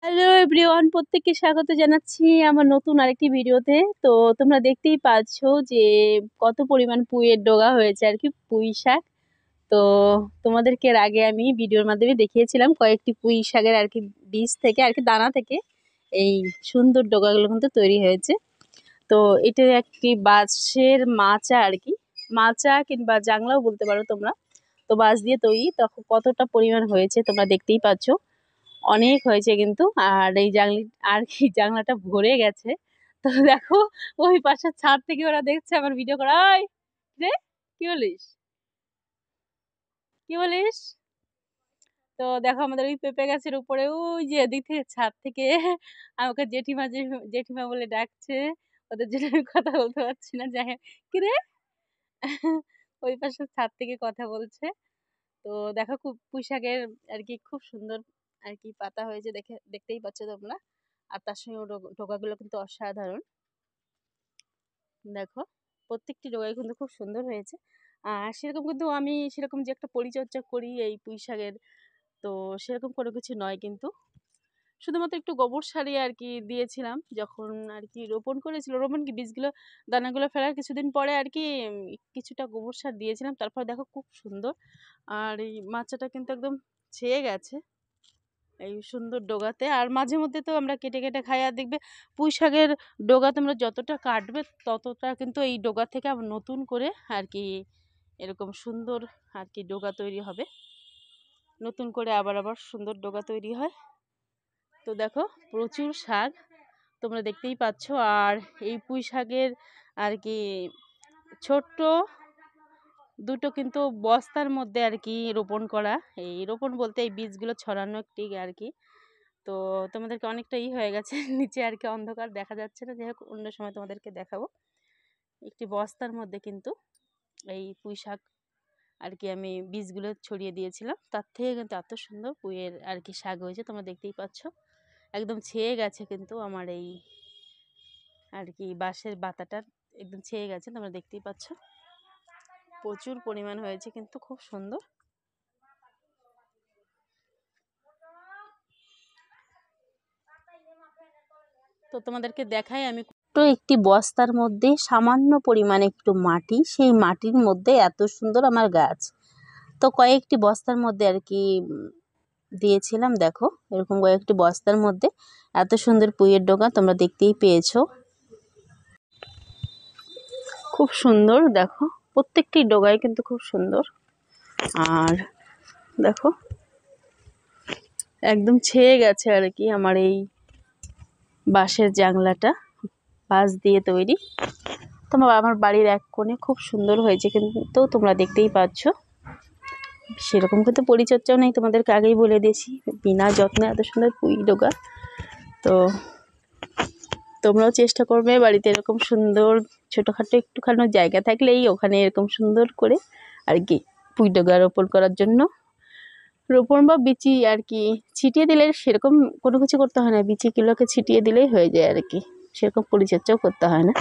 Hello everyone, প্রত্যেককে স্বাগত জানাচ্ছি আমার নতুন আরেকটি ভিডিওতে। তো তোমরা দেখতেই পাচ্ছ যে কত পরিমাণ পুঁইয়ের ডগা হয়েছে আর কি, পুঁই শাক। তো তোমাদেরকে এর আগে আমি ভিডিওর মাধ্যমে দেখিয়েছিলাম কয়েকটি পুঁই শাকের আর কি বীজ থেকে আর কি দানা থেকে এই সুন্দর ডগাগুলো কিন্তু তৈরি হয়েছে। তো এটা একটি বাঁশের মাচা আর কি, মাচা কিংবা জাংলাও বলতে পারো তোমরা। তো বাঁশ দিয়ে তৈরি, তখন কতটা পরিমাণ হয়েছে তোমরা দেখতেই পাচ্ছ, অনেক হয়েছে কিন্তু। আর এই জানলাটা ভরে গেছে। তো দেখো, ওই পাশের ছাদ থেকে ওরা দেখছে আমার ভিডিও করা। ওই রে, কি বলিস কি বলিস? তো দেখো আমাদের ওই পেঁপে গাছের উপরে ওই যে এদিক থেকে ছাদ থেকে আমাকে জেঠিমা বলে ডাকছে। ওদের জন্য আমি কথা বলতে পারছি না, যাই হোক। কি রে, ওই পাশের ছাদ থেকে কথা বলছে। তো দেখো, খুব পুঁইশাকের আর কি খুব সুন্দর আর কি পাতা হয়েছে, দেখতেই পাচ্ছ তোমরা। আর তার সঙ্গে ডগাগুলো কিন্তু অসাধারণ। দেখো, প্রত্যেকটি ডগাই কিন্তু খুব সুন্দর হয়েছে। আর সেরকম কিন্তু আমি সেরকম যে একটা পরিচর্যা করি এই পুঁইশাকের, তো সেরকম কোনো কিছু নয় কিন্তু। শুধুমাত্র একটু গোবর সারই আর কি দিয়েছিলাম যখন আর কি রোপণ কি বীজগুলো দানাগুলো ফেলার কিছুদিন পরে আর কি কিছুটা গোবর সার দিয়েছিলাম। তারপর দেখো খুব সুন্দর। আর এই মাচাটা কিন্তু একদম ছেয়ে গেছে এই সুন্দর ডগাতে। আর মাঝে মধ্যে তো আমরা কেটে কেটে খাই। আর দেখবে পুঁই শাকের ডগা তোমরা যতটা কাটবে ততটা কিন্তু এই ডগা থেকে আবার নতুন করে আর কি এরকম সুন্দর আর কি ডগা তৈরি হবে, নতুন করে আবার আবার সুন্দর ডগা তৈরি হয়। তো দেখো, প্রচুর শাক তোমরা দেখতেই পাচ্ছ। আর এই পুঁই শাকের আর কি ছোট্ট দুটো কিন্তু বস্তার মধ্যে আর কি রোপণ করা। এই রোপণ বলতে এই বীজগুলো ছড়ানো একটি আর কি। তো তোমাদেরকে অনেকটা হয়ে গেছে নিচে আর কি অন্ধকার দেখা যাচ্ছে না, যাই হোক অন্য সময় তোমাদেরকে দেখাবো। একটি বস্তার মধ্যে কিন্তু এই পুঁই শাক আর কি আমি বীজগুলো ছড়িয়ে দিয়েছিলাম, তার থেকে কিন্তু এত সুন্দর পুঁইয়ের আর কি শাক হয়েছে তোমরা দেখতেই পাচ্ছ। একদম ছেয়ে গেছে কিন্তু আমার এই আর কি বাঁশের বাতাটা একদম ছেয়ে গেছে, তোমরা দেখতেই পাচ্ছ। প্রচুর পরিমাণ হয়েছে কিন্তু, খুব সুন্দর। তো তোমাদেরকে দেখাই আমি তো একটি বস্তার মধ্যে সামান্য পরিমাণে একটু মাটি, সেই মাটির মধ্যে এত সুন্দর আমার গাছ। তো কয়েকটি বস্তার মধ্যে আর কি দিয়েছিলাম। দেখো, এরকম কয়েকটি বস্তার মধ্যে এত সুন্দর পুঁইয়ের ডগা তোমরা দেখতেই পেয়েছো। খুব সুন্দর, দেখো প্রত্যেকটি ডগাই কিন্তু খুব সুন্দর। আর দেখো একদম ছেয়ে গেছে আর কি আমার এই বাঁশের জানলাটা, বাঁশ দিয়ে তৈরি। তোমার আমার বাড়ির এক কোণে খুব সুন্দর হয়েছে কিন্তু, তোমরা দেখতেই পাচ্ছ। সেরকম কিন্তু পরিচর্যাও নেই, তোমাদেরকে আগেই বলে দিয়েছি, বিনা যত্নে এত সুন্দর পুঁই ডগা। তো তোমরাও চেষ্টা করবে বাড়িতে এরকম সুন্দর ছোটোখাটো একটুখানি জায়গা থাকলেই ওখানে এরকম সুন্দর করে আর কি পুঁই ডগা রোপণ করার জন্য। রোপণ বা বিচি আর কি ছিটিয়ে দিলে সেরকম কোনো কিছু করতে হয় না, বিচিগুলোকে ছিটিয়ে দিলেই হয়ে যায় আর কি, সেরকম পরিচর্যাও করতে হয় না।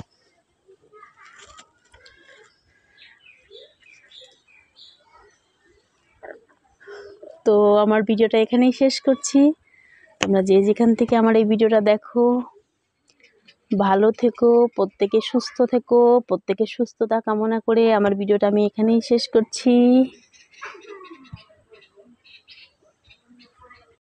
তো আমার ভিডিওটা এখানেই শেষ করছি। তোমরা যে যেখান থেকে আমার এই ভিডিওটা দেখো, ভালো থেকো, প্রত্যেকে সুস্থ থেকো, প্রত্যেকের সুস্থতা কামনা করে আমার ভিডিওটা আমি এখানেই শেষ করছি।